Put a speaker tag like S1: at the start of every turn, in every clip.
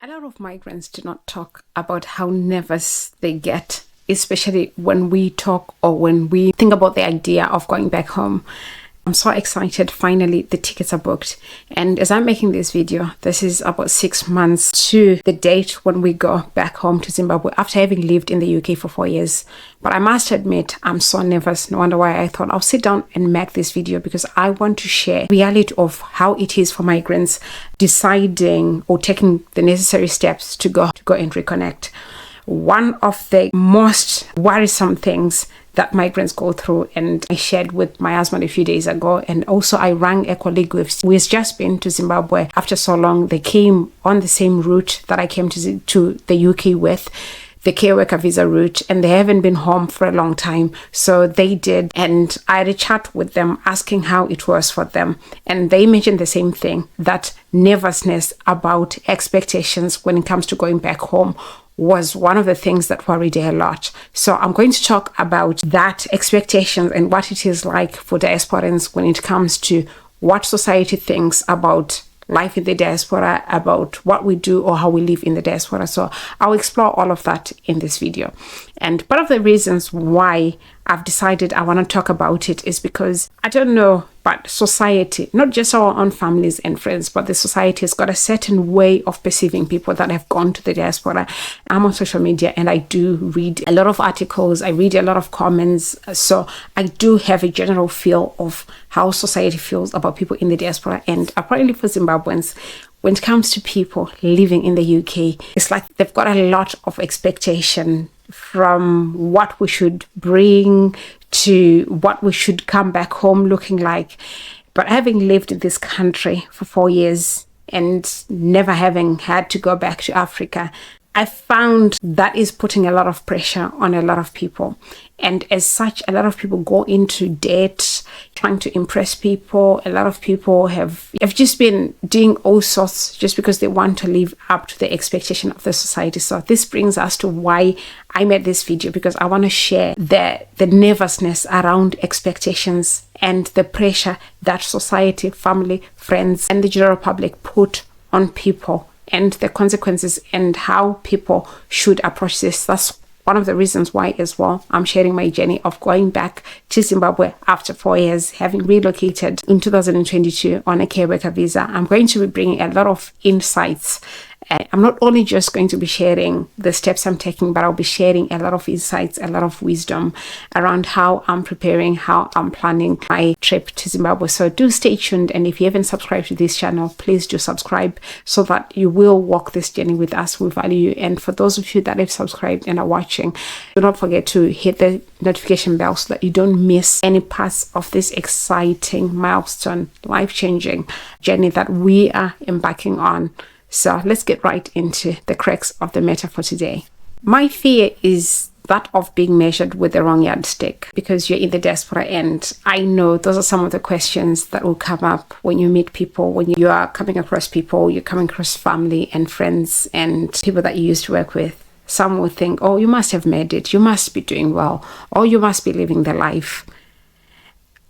S1: A lot of migrants do not talk about how nervous they get, especially when we talk or when we think about the idea of going back home. I'm so excited. Finally, the tickets are booked. And as I'm making this video, this is about 6 months to the date when we go back home to Zimbabwe after having lived in the UK for 4 years. But I must admit, I'm so nervous. No wonder why I thought I'll sit down and make this video, because I want to share the reality of how it is for migrants deciding or taking the necessary steps to go and reconnect. One of the most worrisome things that migrants go through, and I shared with my husband a few days ago, and also I rang a colleague who has just been to Zimbabwe after so long. They came on the same route that I came to the UK with, the care worker visa route, and they haven't been home for a long time. So they did, and I had a chat with them asking how it was for them, and they mentioned the same thing, that nervousness about expectations when it comes to going back home was one of the things that worried her a lot. So I'm going to talk about that expectations and what it is like for diasporans when it comes to what society thinks about life in the diaspora, about what we do or how we live in the diaspora. So I'll explore all of that in this video. And part of the reasons why I've decided I want to talk about it is because, I don't know, but society, not just our own families and friends, but the society has got a certain way of perceiving people that have gone to the diaspora. I'm on social media and I do read a lot of articles, I read a lot of comments, so I do have a general feel of how society feels about people in the diaspora. And apparently for Zimbabweans, when it comes to people living in the UK, it's like they've got a lot of expectation from what we should bring to what we should come back home looking like. But having lived in this country for 4 years and never having had to go back to Africa, I found that is putting a lot of pressure on a lot of people. And as such, a lot of people go into debt, trying to impress people. A lot of people have just been doing all sorts just because they want to live up to the expectation of the society. So this brings us to why I made this video, because I want to share the nervousness around expectations and the pressure that society, family, friends, and the general public put on people, and the consequences and how people should approach this. That's one of the reasons why as well I'm sharing my journey of going back to Zimbabwe after 4 years, having relocated in 2022 on a care worker visa. I'm going to be bringing a lot of insights. I'm not only just going to be sharing the steps I'm taking, but I'll be sharing a lot of insights, a lot of wisdom around how I'm preparing, how I'm planning my trip to Zimbabwe. So do stay tuned. And if you haven't subscribed to this channel, please do subscribe so that you will walk this journey with us. We value you. And for those of you that have subscribed and are watching, do not forget to hit the notification bell so that you don't miss any parts of this exciting, milestone, life-changing journey that we are embarking on. So let's get right into the crux of the matter for today. My fear is that of being measured with the wrong yardstick, because you're in the diaspora, and I know those are some of the questions that will come up when you meet people, when you are coming across people, you're coming across family and friends and people that you used to work with. Some will think, oh, you must have made it, you must be doing well, or you must be living the life.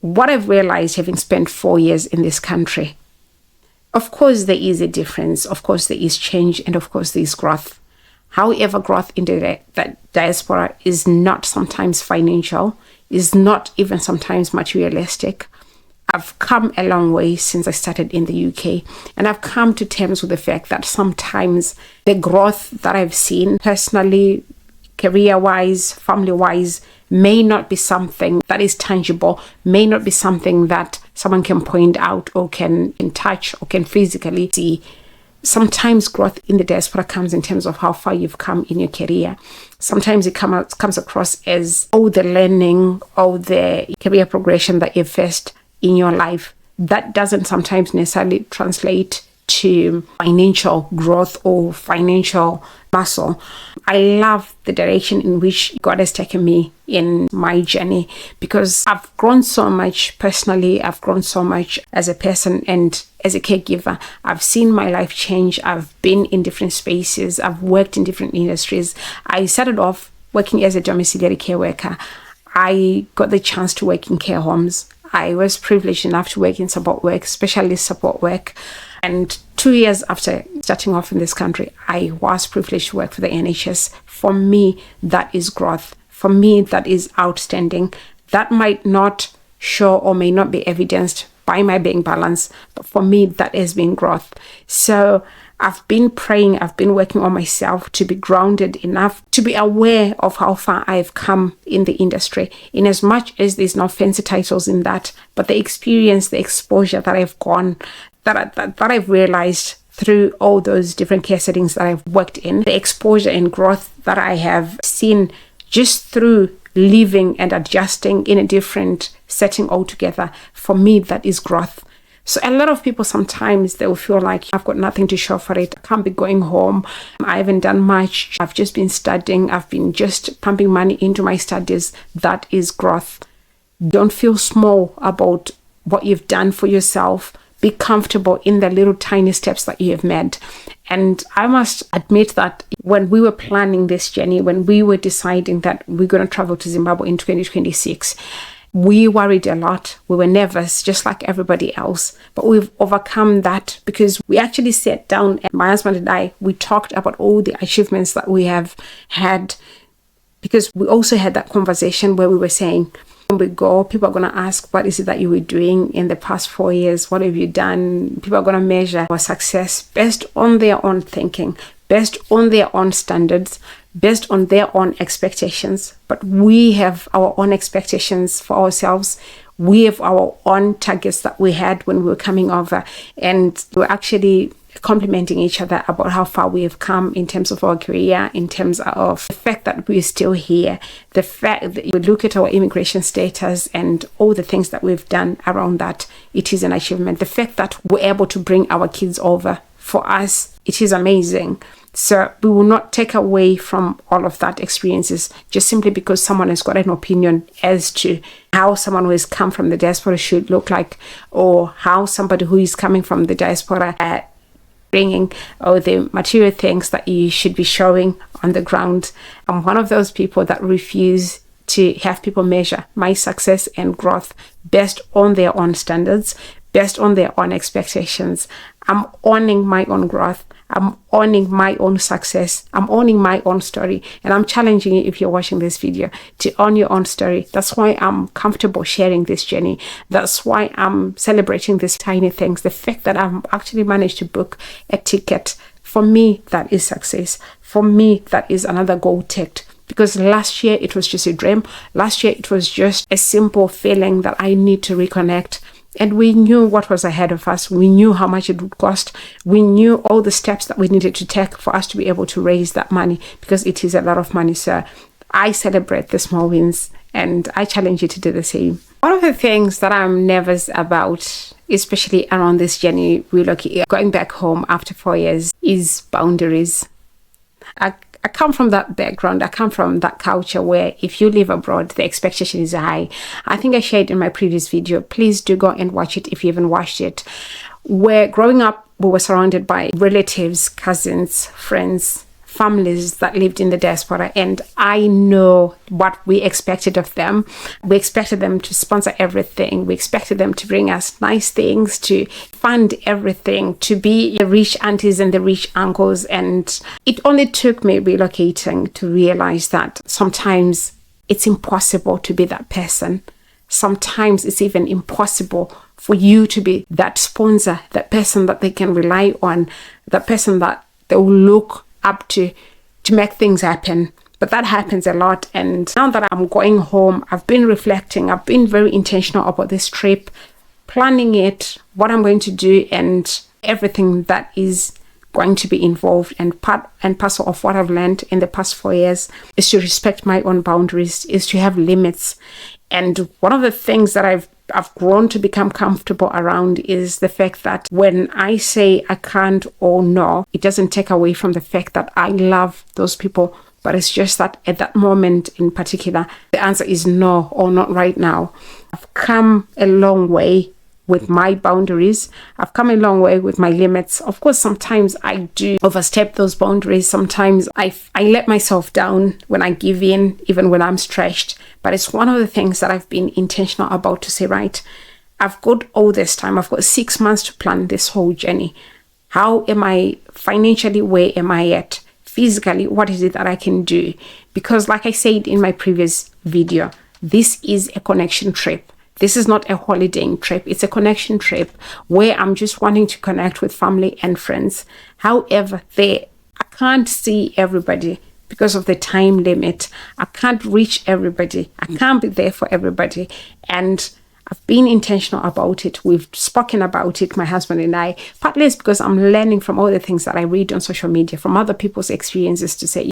S1: What I've realized, having spent 4 years in this country, of course, there is a difference. Of course, there is change. And of course, there is growth. However, growth in the diaspora is not sometimes financial, is not even sometimes materialistic. I've come a long way since I started in the UK. And I've come to terms with the fact that sometimes the growth that I've seen personally, career-wise, family-wise, may not be something that is tangible, may not be something that someone can point out or can touch or can physically see. Sometimes growth in the diaspora comes in terms of how far you've come in your career. Sometimes it comes across as all the learning, all the career progression that you've faced in your life. That doesn't sometimes necessarily translate to financial growth or financial muscle. I love the direction in which God has taken me in my journey, because I've grown so much personally, I've grown so much as a person and as a caregiver. I've seen my life change. I've been in different spaces. I've worked in different industries. I started off working as a domiciliary care worker. I got the chance to work in care homes. I was privileged enough to work in support work, specialist support work. And 2 years after starting off in this country, I was privileged to work for the NHS. For me, that is growth. For me, that is outstanding. That might not show or may not be evidenced by my bank balance, but for me, that has been growth. So I've been praying, I've been working on myself to be grounded enough to be aware of how far I've come in the industry, in as much as there's no fancy titles in that, but the experience, the exposure that I've gone, that I've realized through all those different care settings that I've worked in, the exposure and growth that I have seen just through living and adjusting in a different setting altogether. For me, that is growth. So a lot of people sometimes they will feel like I've got nothing to show for it. I can't be going home. I haven't done much. I've just been studying. I've been just pumping money into my studies. That is growth. Don't feel small about what you've done for yourself. Be comfortable in the little tiny steps that you have made. And I must admit that when we were planning this journey, when we were deciding that we're going to travel to Zimbabwe in 2026, we worried a lot. We were nervous, just like everybody else. But we've overcome that because we actually sat down, and my husband and I, we talked about all the achievements that we have had. Because we also had that conversation where we were saying, when we go, people are going to ask, what is it that you were doing in the past 4 years? What have you done? People are going to measure our success based on their own thinking, based on their own standards, based on their own expectations. But we have our own expectations for ourselves. We have our own targets that we had when we were coming over, and we're actually complimenting each other about how far we have come in terms of our career, in terms of the fact that we're still here, the fact that we look at our immigration status and all the things that we've done around that. It is an achievement. The fact that we're able to bring our kids over, for us, it is amazing. So we will not take away from all of that experiences just simply because someone has got an opinion as to how someone who has come from the diaspora should look like, or how somebody who is coming from the diaspora bringing all the material things that you should be showing on the ground. I'm one of those people that refuse to have people measure my success and growth based on their own standards, based on their own expectations. I'm owning my own growth. I'm owning my own success. I'm owning my own story. And I'm challenging you, if you're watching this video, to own your own story. That's why I'm comfortable sharing this journey. That's why I'm celebrating these tiny things. The fact that I've actually managed to book a ticket, for me, that is success. For me, that is another goal ticked. Because last year, it was just a dream. Last year, it was just a simple feeling that I need to reconnect. And we knew what was ahead of us. We knew how much it would cost. We knew all the steps that we needed to take for us to be able to raise that money, because it is a lot of money. So I celebrate the small wins, and I challenge you to do the same. One of the things that I'm nervous about, especially around this journey, going back home after 4 years, is boundaries. I come from that background. I come from that culture where if you live abroad, the expectation is high. I think I shared in my previous video. Please do go and watch it if you haven't watched it. Where growing up, we were surrounded by relatives, cousins, friends, families that lived in the diaspora, and I know what we expected of them. We expected them to sponsor everything. We expected them to bring us nice things, to fund everything, to be the rich aunties and the rich uncles. And it only took me relocating to realize that sometimes it's impossible to be that person. Sometimes it's even impossible for you to be that sponsor, that person that they can rely on, that person that they will look up to make things happen. But that happens a lot. And now that I'm going home, I've been reflecting. I've been very intentional about this trip, planning it, what I'm going to do, and everything that is going to be involved. And part and parcel of what I've learned in the past 4 years is to respect my own boundaries, is to have limits. And one of the things that I've grown to become comfortable around is the fact that when I say I can't or no, it doesn't take away from the fact that I love those people. But it's just that at that moment in particular, the answer is no, or not right now. I've come a long way with my boundaries. I've come a long way with my limits. Of course, sometimes I do overstep those boundaries. Sometimes I let myself down when I give in, even when I'm stretched. But it's one of the things that I've been intentional about to say, right, I've got all this time. I've got 6 months to plan this whole journey. How am I financially? Where am I at? Physically, what is it that I can do? Because like I said in my previous video, this is a connection trip. This is not a holidaying trip. It's a connection trip where I'm just wanting to connect with family and friends. However, I can't see everybody because of the time limit. I can't reach everybody. I can't be there for everybody. And I've been intentional about it. We've spoken about it, my husband and I, partly it's because I'm learning from all the things that I read on social media, from other people's experiences, to say,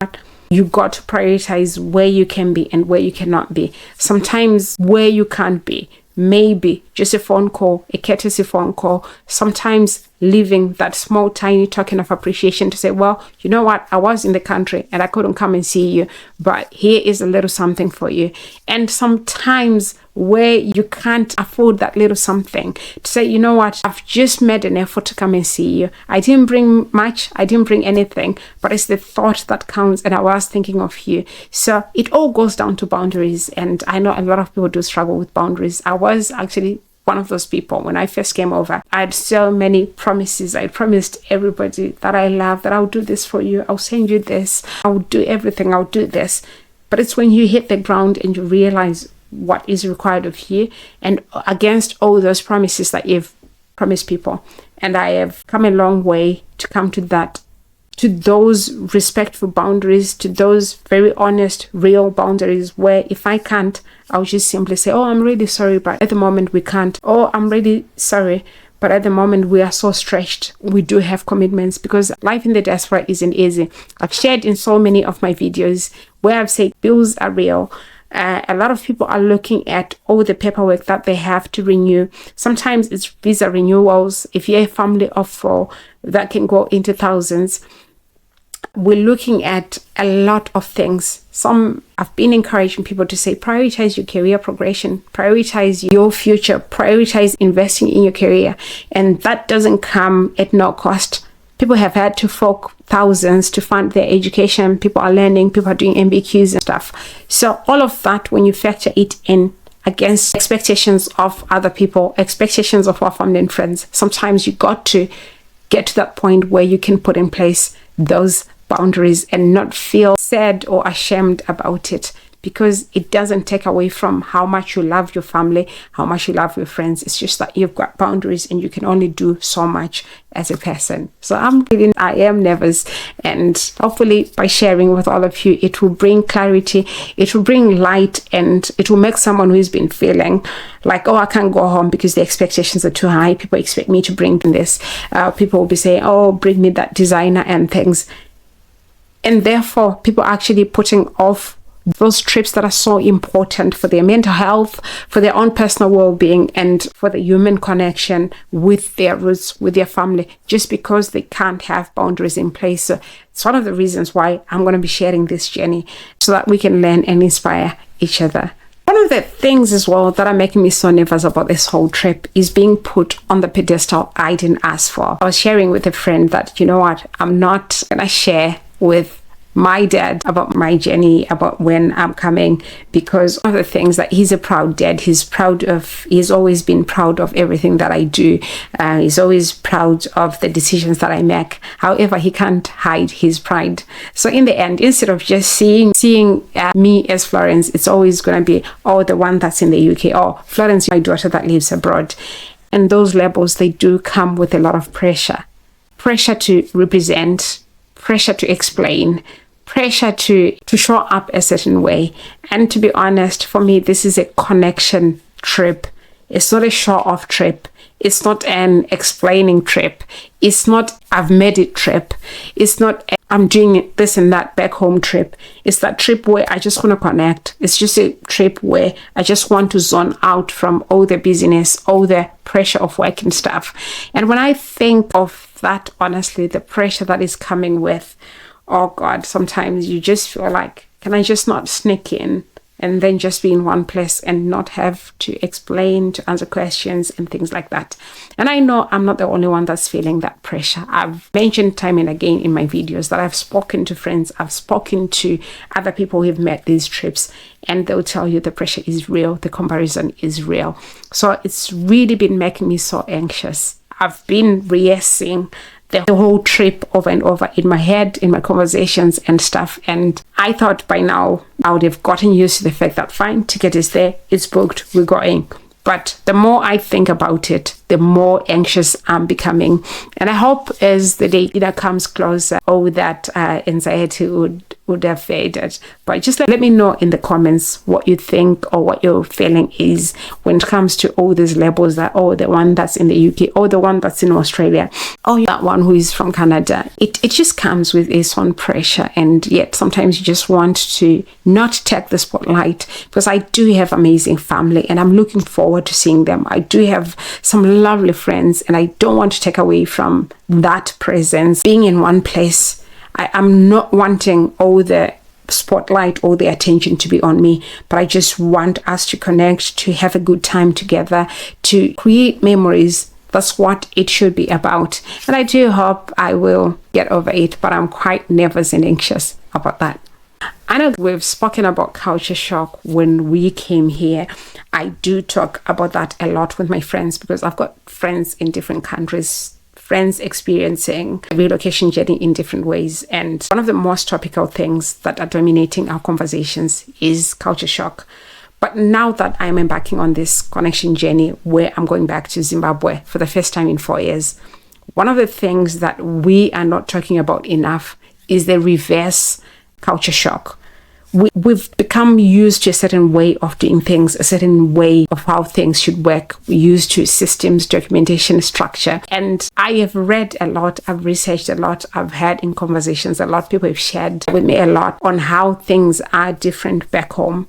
S1: you got to prioritize where you can be and where you cannot be. Sometimes where you can't be, maybe just a phone call, a courtesy phone call, sometimes leaving that small, tiny token of appreciation to say, well, you know what, I was in the country and I couldn't come and see you, but here is a little something for you. And sometimes where you can't afford that little something, to say, you know what, I've just made an effort to come and see you. I didn't bring much, I didn't bring anything, but it's the thought that counts, and I was thinking of you. So it all goes down to boundaries, and I know a lot of people do struggle with boundaries. I was actually one of those people. When I first came over, I had so many promises. I promised everybody that I love that I'll do this for you, I'll send you this, I'll do everything, I'll do this. But it's when you hit the ground and you realize what is required of you, and against all those promises that you've promised people. And I have come a long way to come to that, to those respectful boundaries, to those very honest, real boundaries, where if I can't, I'll just simply say, oh, I'm really sorry, but at the moment we can't. Oh, I'm really sorry, but at the moment we are so stretched. We do have commitments, because life in the diaspora isn't easy. I've shared in so many of my videos where I've said bills are real. A lot of people are looking at all the paperwork that they have to renew. Sometimes it's visa renewals. If you're a family of 4, that can go into thousands. We're looking at a lot of things. I've been encouraging people to say, prioritize your career progression, prioritize your future, prioritize investing in your career. And that doesn't come at no cost. People have had to fork thousands to fund their education. People are learning, people are doing MBQs and stuff. So all of that, when you factor it in against expectations of other people, expectations of our family and friends, sometimes you got to get to that point where you can put in place those boundaries and not feel sad or ashamed about it, because it doesn't take away from how much you love your family, how much you love your friends. It's just that you've got boundaries and you can only do so much as a person. So I am nervous, and hopefully by sharing with all of you, it will bring clarity, it will bring light, and it will make someone who's been feeling like, oh, I can't go home because the expectations are too high. People expect me to bring this. People will be saying, oh, bring me that designer and things. And therefore, people are actually putting off those trips that are so important for their mental health, for their own personal well-being, and for the human connection with their roots, with their family, just because they can't have boundaries in place. So it's one of the reasons why I'm going to be sharing this journey, so that we can learn and inspire each other. One of the things as well that are making me so nervous about this whole trip is being put on the pedestal I didn't ask for. I was sharing with a friend that, you know what, I'm not going to share with my dad about my journey, about when I'm coming, because one of the things that he's a proud dad, he's always been proud of everything that I do. He's always proud of the decisions that I make. However, he can't hide his pride. So in the end, instead of just seeing me as Florence, it's always going to be, oh, the one that's in the UK, or Florence, my daughter that lives abroad. And those labels, they do come with a lot of pressure to represent, pressure to explain, pressure to show up a certain way. And to be honest, for me, this is a connection trip. It's not a show-off trip. It's not an explaining trip. It's not I've made it trip. It's not I'm doing this and that back home trip. It's that trip where I just want to connect. It's just a trip where I just want to zone out from all the busyness, all the pressure of work and stuff. And when I think of that, honestly, the pressure that is coming with, oh God, sometimes you just feel like, can I just not sneak in and then just be in one place and not have to explain, to answer questions and things like that. And I know I'm not the only one that's feeling that pressure. I've mentioned time and again in my videos that I've spoken to friends, I've spoken to other people who've met these trips, and they'll tell you the pressure is real, the comparison is real. So it's really been making me so anxious. I've been rehearsing the whole trip over and over in my head, in my conversations and stuff. And I thought by now I would have gotten used to the fact that fine, ticket is there, it's booked, we're going. But the more I think about it, the more anxious I'm becoming. And I hope as the day comes closer, all that anxiety would have faded. But just let me know in the comments what you think or what your feeling is when it comes to all these labels that, oh, the one that's in the UK, or the one that's in Australia, or that one who is from Canada. It just comes with its own pressure, and yet sometimes you just want to not take the spotlight, because I do have amazing family and I'm looking forward to seeing them. I do have some lovely friends and I don't want to take away from that presence. Being in one place, I'm not wanting all the spotlight, all the attention to be on me, but I just want us to connect, to have a good time together, to create memories. That's what it should be about. And I do hope I will get over it, but I'm quite nervous and anxious about that. I know we've spoken about culture shock when we came here. I do talk about that a lot with my friends, because I've got friends in different countries, friends experiencing a relocation journey in different ways. And one of the most topical things that are dominating our conversations is culture shock. But now that I'm embarking on this connection journey where I'm going back to Zimbabwe for the first time in 4 years, one of the things that we are not talking about enough is the reverse culture shock. We've become used to a certain way of doing things, a certain way of how things should work. We're used to systems, documentation, structure. And I have read a lot, I've researched a lot, I've had in conversations a lot. People have shared with me a lot on how things are different back home.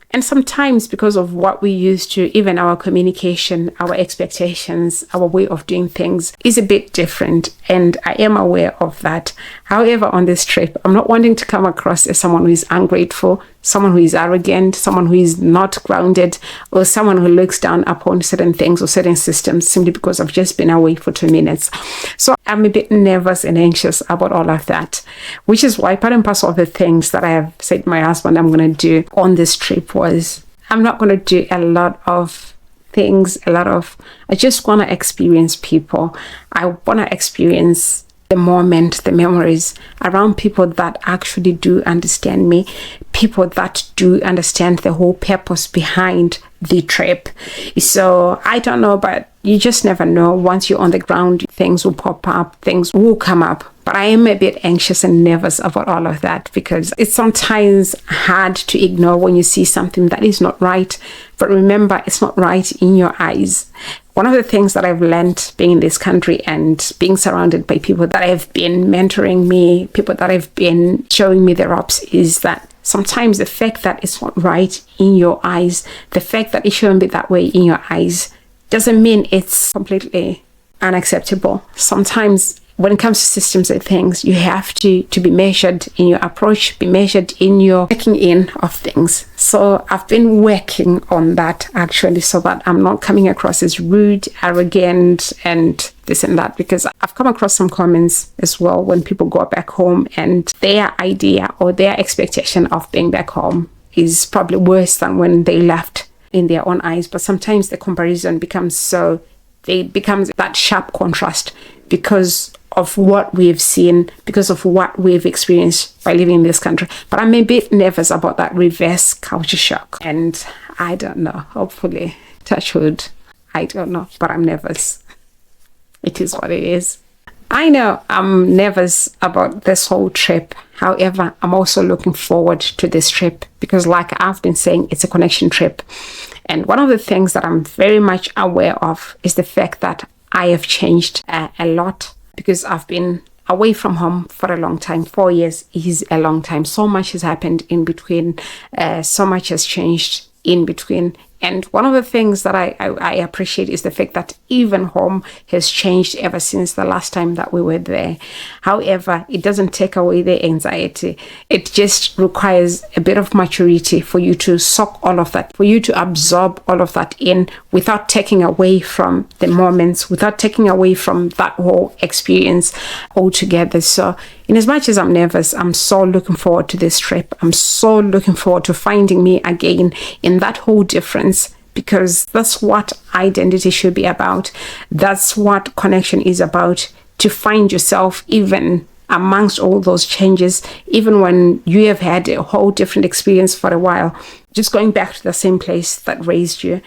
S1: And sometimes because of what we used to, even our communication, our expectations, our way of doing things is a bit different. And I am aware of that. However, on this trip, I'm not wanting to come across as someone who is ungrateful, someone who is arrogant, someone who is not grounded, or someone who looks down upon certain things or certain systems simply because I've just been away for 2 minutes. So I'm a bit nervous and anxious about all of that, which is why part and parcel of the things that I have said to my husband I'm going to do on this trip was I'm not going to do a lot of things, I just want to experience people. I want to experience the moment, the memories around people that actually do understand me, people that do understand the whole purpose behind the trip. So I don't know, but you just never know. Once you're on the ground, things will pop up, things will come up. But I am a bit anxious and nervous about all of that, because it's sometimes hard to ignore when you see something that is not right. But remember, it's not right in your eyes. One of the things that I've learned being in this country and being surrounded by people that have been mentoring me, people that have been showing me the ropes, is that sometimes the fact that it's not right in your eyes, the fact that it shouldn't be that way in your eyes, doesn't mean it's completely unacceptable. Sometimes when it comes to systems and things, you have to be measured in your approach, be measured in your checking in of things. So I've been working on that actually, so that I'm not coming across as rude, arrogant, and this and that, because I've come across some comments as well when people go back home and their idea or their expectation of being back home is probably worse than when they left in their own eyes. But sometimes the comparison becomes that sharp contrast because of what we've seen, because of what we've experienced by living in this country. But I'm a bit nervous about that reverse culture shock. And I don't know, hopefully, touch wood, I don't know, but I'm nervous. It is what it is. I know I'm nervous about this whole trip. However, I'm also looking forward to this trip because, like I've been saying, it's a connection trip. And one of the things that I'm very much aware of is the fact that I have changed a lot, because I've been away from home for a long time. 4 years is a long time. So much has happened in between. So much has changed in between. And one of the things that I appreciate is the fact that even home has changed ever since the last time that we were there. However, it doesn't take away the anxiety. It just requires a bit of maturity for you to soak all of that, for you to absorb all of that in without taking away from the moments, without taking away from that whole experience altogether. So in as much as I'm nervous, I'm so looking forward to this trip. I'm so looking forward to finding me again in that whole difference, because that's what identity should be about. That's what connection is about, to find yourself even amongst all those changes, even when you have had a whole different experience for a while. Just going back to the same place that raised you,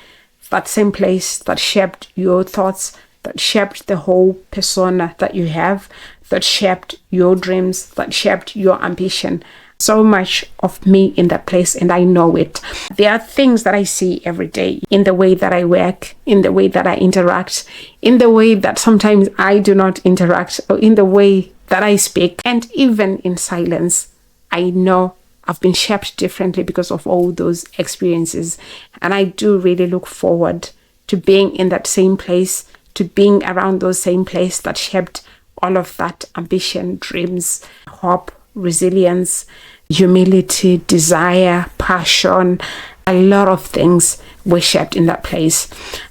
S1: that same place that shaped your thoughts, that shaped the whole persona that you have, that shaped your dreams, that shaped your ambition. So much of me in that place, and I know it. There are things that I see every day in the way that I work, in the way that I interact, in the way that sometimes I do not interact, or in the way that I speak, and even in silence. I know I've been shaped differently because of all those experiences. And I do really look forward to being in that same place, to being around those same place that shaped all of that ambition, dreams, hope, resilience, humility, desire, passion. A lot of things were shaped in that place.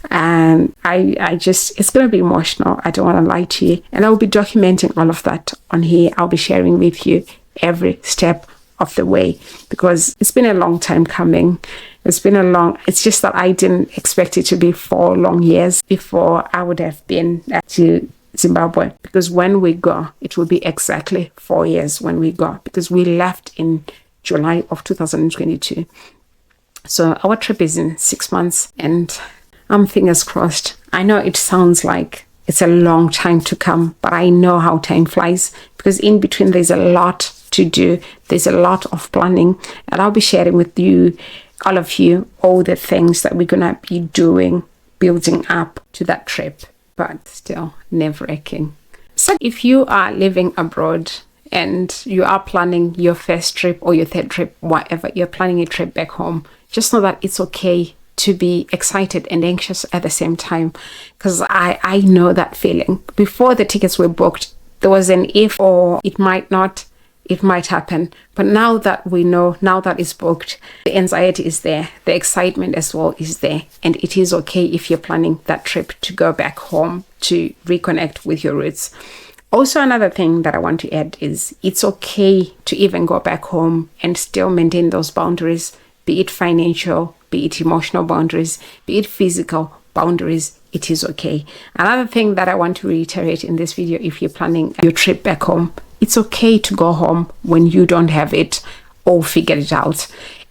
S1: And I just, it's going to be emotional. I don't want to lie to you. And I'll be documenting all of that on here. I'll be sharing with you every step of the way, because it's been a long time coming. It's just that I didn't expect it to be 4 long years before I would have been to Zimbabwe, because when we go, it will be exactly 4 years when we go, because we left in July of 2022. So our trip is in 6 months, and I'm fingers crossed. I know it sounds like it's a long time to come, but I know how time flies, because in between there's a lot to do. There's a lot of planning, and I'll be sharing with you, all of you, all the things that we're gonna be doing, building up to that trip. But still nerve-wracking. So if you are living abroad and you are planning your first trip or your third trip, whatever, you're planning a trip back home, just know that it's okay to be excited and anxious at the same time, because I know that feeling. Before the tickets were booked, there was an if, or it might not, it might happen. But now that we know, now that it's booked, the anxiety is there, the excitement as well is there. And it is okay if you're planning that trip to go back home to reconnect with your roots. Also, another thing that I want to add is it's okay to even go back home and still maintain those boundaries, be it financial, be it emotional boundaries, be it physical boundaries. It is okay. Another thing that I want to reiterate in this video, if you're planning your trip back home, it's okay to go home when you don't have it all figured it out.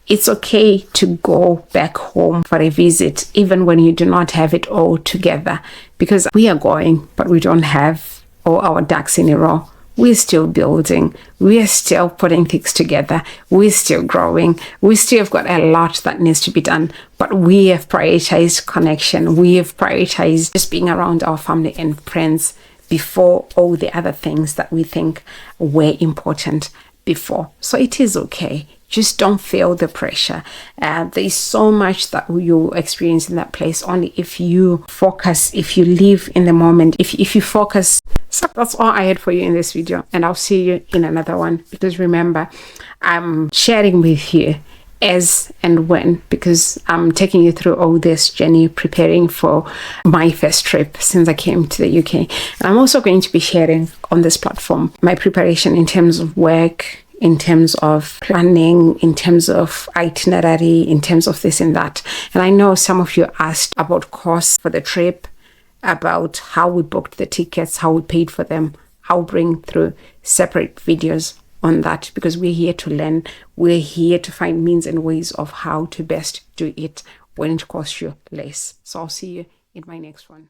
S1: It's okay to go back home for a visit, even when you do not have it all together, because we are going, but we don't have all our ducks in a row. We're still building. We're still putting things together. We're still growing. We still have got a lot that needs to be done, but we have prioritized connection. We have prioritized just being around our family and friends before all the other things that we think were important before. So it is okay. Just don't feel the pressure. There is so much that you'll experience in that place only if you focus, if you live in the moment, if you focus. So that's all I had for you in this video, and I'll see you in another one, because remember, I'm sharing with you as and when, because I'm taking you through all this journey preparing for my first trip since I came to the UK. And I'm also going to be sharing on this platform my preparation in terms of work, in terms of planning, in terms of itinerary, in terms of this and that. And I know some of you asked about costs for the trip, about how we booked the tickets, how we paid for them. I'll bring through separate videos on that, because we're here to learn. We're here to find means and ways of how to best do it when it costs you less. So I'll see you in my next one.